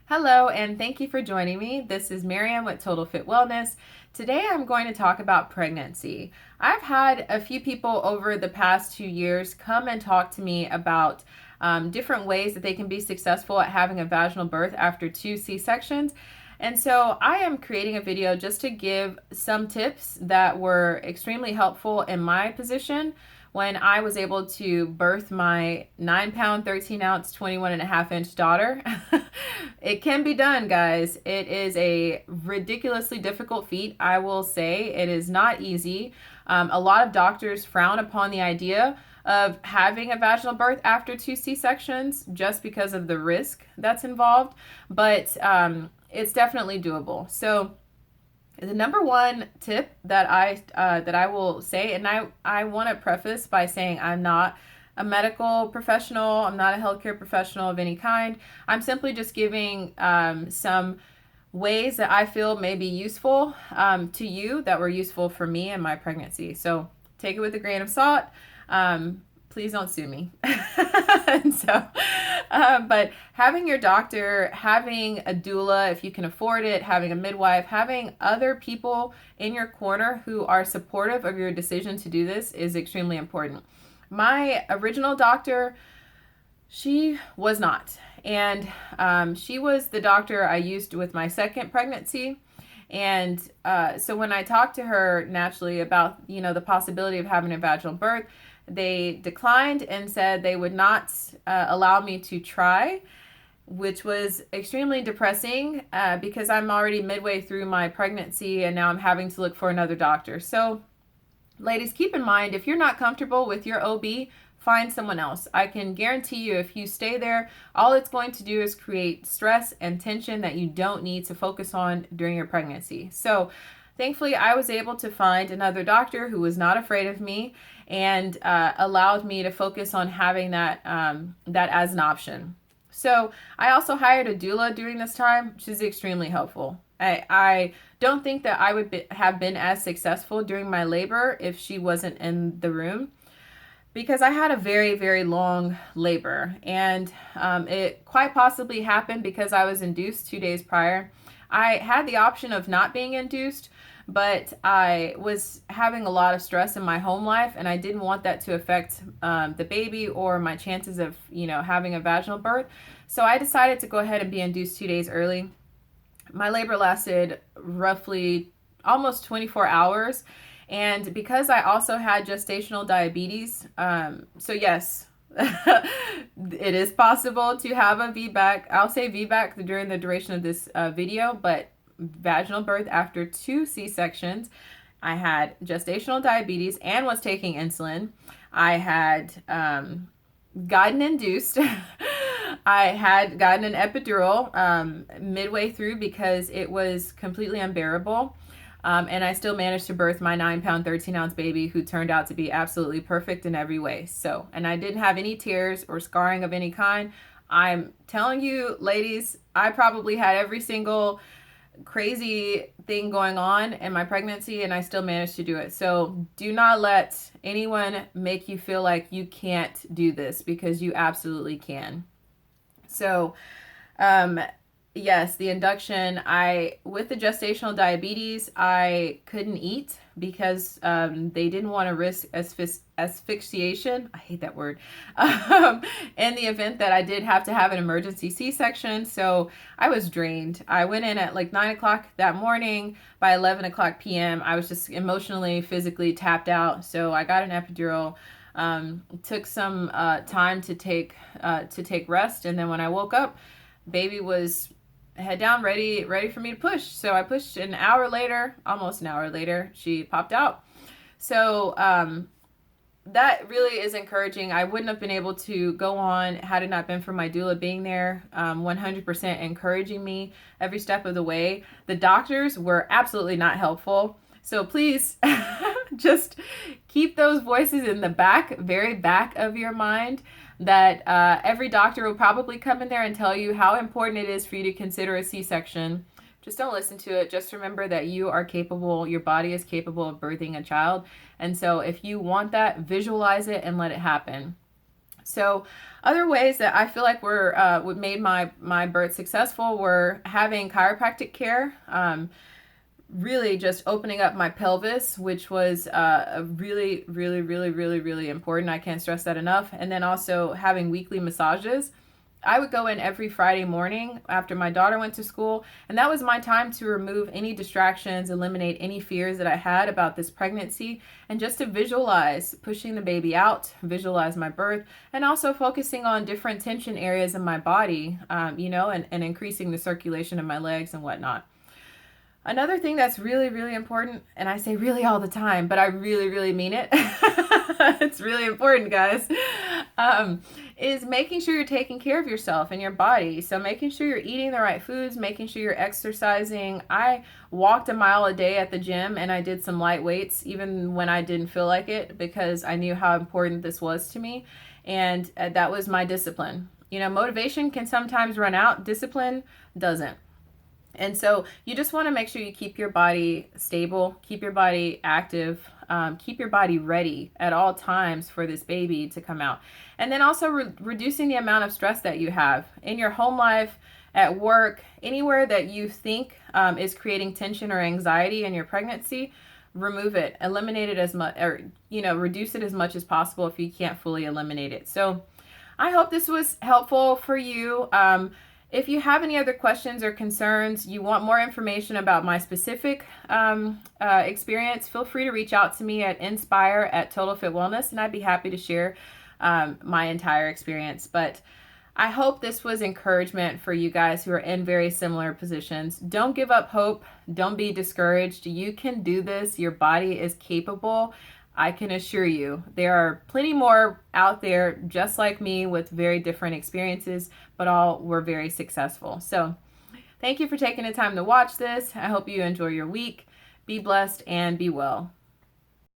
Hello, and thank you for joining me. This is Miriam with Total Fit Wellness. Today I'm going to talk about pregnancy. I've had a few people over the past 2 years come and talk to me about different ways that they can be successful at having a vaginal birth after 2 C-sections. And so I am creating a video just to give some tips that were extremely helpful in my position when I was able to birth my 9 pound, 13 ounce, 21.5 inch daughter. It can be done, guys. It is a ridiculously difficult feat. I will say it is not easy. A lot of doctors frown upon the idea of having a vaginal birth after 2 C-sections just because of the risk that's involved, but it's definitely doable. So the number one tip that I will say, and I want to preface by saying I'm not a medical professional, I'm not a healthcare professional of any kind. I'm simply just giving some ways that I feel may be useful to you, that were useful for me and my pregnancy. So take it with a grain of salt. Please don't sue me. But having your doctor, having a doula, if you can afford it, having a midwife, having other people in your corner who are supportive of your decision to do this is extremely important. My original doctor, she was not. And she was the doctor I used with my second pregnancy. And so when I talked to her naturally about, the possibility of having a vaginal birth, they declined and said they would not allow me to try, which was extremely depressing because I'm already midway through my pregnancy and now I'm having to look for another doctor. So, ladies, keep in mind, if you're not comfortable with your OB, find someone else. I can guarantee you if you stay there, all it's going to do is create stress and tension that you don't need to focus on during your pregnancy. So, thankfully, I was able to find another doctor who was not afraid of me and allowed me to focus on having that as an option. So I also hired a doula during this time, which is extremely helpful. I don't think that I would have been as successful during my labor if she wasn't in the room, because I had a very, very long labor, and it quite possibly happened because I was induced 2 days prior. I had the option of not being induced, but I was having a lot of stress in my home life, and I didn't want that to affect the baby or my chances of, having a vaginal birth. So I decided to go ahead and be induced 2 days early. My labor lasted roughly almost 24 hours. And because I also had gestational diabetes, so yes, it is possible to have a VBAC. I'll say VBAC during the duration of this video, but vaginal birth after 2 C-sections. I had gestational diabetes and was taking insulin. I had gotten induced. I had gotten an epidural midway through because it was completely unbearable. And I still managed to birth my 9 pound, 13 ounce baby, who turned out to be absolutely perfect in every way. So, and I didn't have any tears or scarring of any kind. I'm telling you, ladies, I probably had every single crazy thing going on in my pregnancy, and I still managed to do it. So do not let anyone make you feel like you can't do this, because you absolutely can. So, yes, the induction, with the gestational diabetes, I couldn't eat because they didn't want to risk asphyxiation. I hate that word. In the event that I did have to have an emergency C-section. So I was drained. I went in at like 9 o'clock that morning. By 11 o'clock p.m., I was just emotionally, physically tapped out. So I got an epidural. Took some time to take rest. And then when I woke up, baby was head down, ready for me to push. So I pushed almost an hour later, she popped out. So that really is encouraging. I wouldn't have been able to go on had it not been for my doula being there, 100% encouraging me every step of the way. The doctors were absolutely not helpful. So please just keep those voices in the very back of your mind, that every doctor will probably come in there and tell you how important it is for you to consider a C-section. Just don't listen to it. Just remember that you are capable, your body is capable of birthing a child. And so if you want that, visualize it and let it happen. So Other ways that I feel like were what made my birth successful were having chiropractic care. Really just opening up my pelvis, which was a really important. I can't stress that enough. And then also having weekly massages. I would go in every Friday morning after my daughter went to school, and that was my time to remove any distractions, eliminate any fears that I had about this pregnancy, and just to visualize pushing the baby out, visualize my birth, and also focusing on different tension areas in my body, and increasing the circulation in my legs and whatnot. Another thing that's really important, and I say really all the time, but I really mean it. It's really important, guys. Is making sure you're taking care of yourself and your body. So making sure you're eating the right foods, making sure you're exercising. I walked a mile a day at the gym, and I did some light weights even when I didn't feel like it, because I knew how important this was to me. And that was my discipline. Motivation can sometimes run out. Discipline doesn't. And so you just want to make sure you keep your body stable, keep your body active, keep your body ready at all times for this baby to come out. And then also reducing the amount of stress that you have in your home life, at work, anywhere that you think is creating tension or anxiety in your pregnancy. Remove it, eliminate it as much, or reduce it as much as possible if you can't fully eliminate it. So I hope this was helpful for you. If you have any other questions or concerns, you want more information about my specific experience, feel free to reach out to me at Inspire@Total Fit Wellness, and I'd be happy to share my entire experience. But I hope this was encouragement for you guys who are in very similar positions. Don't give up hope. Don't be discouraged. You can do this. Your body is capable. I can assure you, there are plenty more out there just like me with very different experiences, but all were very successful. So thank you for taking the time to watch this. I hope you enjoy your week. Be blessed and be well.